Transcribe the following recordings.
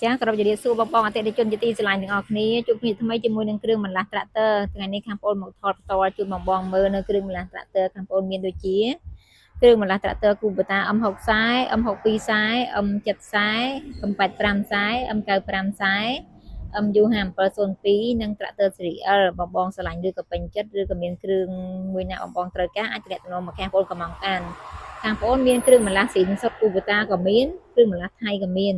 ចាក៏របជាសួរបងអតិថិជនជាទីស្រឡាញ់ទាំងអស់គ្នាជួបគ្នាថ្មីជាមួយនឹងគ្រឿងបន្លាស់ tractor ថ្ងៃនេះខាងបងមកថតផ្ទាល់ជូនបងមើលនៅគ្រឿងបន្លាស់ tractor ខាងបងមានដូចជាគ្រឿងបន្លាស់ tractor Kubota M60 M62 M70 M85 M95 MU5702 និង tractor Series L បងស្រឡាញ់ឬក៏ពេញចិត្តឬក៏មានគ្រឿងមួយណាបងត្រូវការអាចទំនាក់ទំនងមកខាងបងកំងតានខាងបងមានគ្រឿងបន្លាស់ស៊ីនសុត Kubota ក៏មានគ្រឿងបន្លាស់ថៃក៏មាន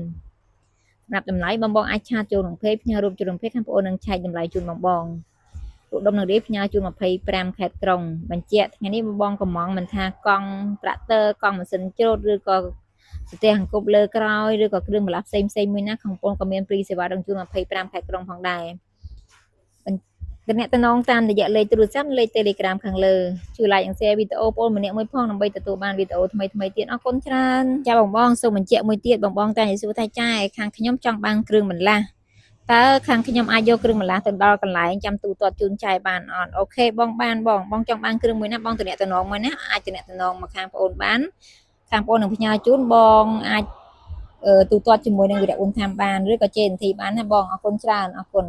សម្រាប់តម្លៃបងអាចឆាតចូលក្នុង page ផ្ញើរូបចូលក្នុង page ខាងបងនឹងឆែកតម្លៃជូនបងលក់ដុំនៅរាយផ្ញើជូន25ខេត្តក្រុងបញ្ជាក់ថ្ងៃនេះបងកំងមិនថាកង់ tractor កង់ម៉ាស៊ីនច្រូតឬក៏ស្ទះអង្គប់លើក្រោយឬក៏គ្រឿងបន្លាស់ផ្សេងមួយណាខាងបងក៏មានព្រីសេវាដល់ជូន25ខេត្តក្រុងផងដែរតំណតំណងតាមរយៈលេខទូរស័ព្ទលេខ Telegram ខាងលើជួយ like និង share វីដេអូបងម្នាក់មួយផងដើម្បីទទួលបានវីដេអូថ្មីទៀតអរគុណច្រើនចាបងសូមបញ្ជាក់មួយទៀតបងតែសួរថាចាខាងខ្ញុំចង់បានគ្រឿងបន្លាស់តើខាងខ្ញុំអាចយកគ្រឿងបន្លាស់ទៅដល់កន្លែងចាំទូទាត់ជូនចែបានអត់អូខេបងបានបងចង់បានគ្រឿងមួយណាបងតំណតំណងមួយណាអាចតំណតំណងមកខាងបងអូនបានខាងបងនឹងផ្ញើជូនបងអាចទូទាត់ជាមួយនឹងវីរៈបុណ្យធម្មបានឬក៏ JNT បានណាបងអរគុណច្រើនអរគុណ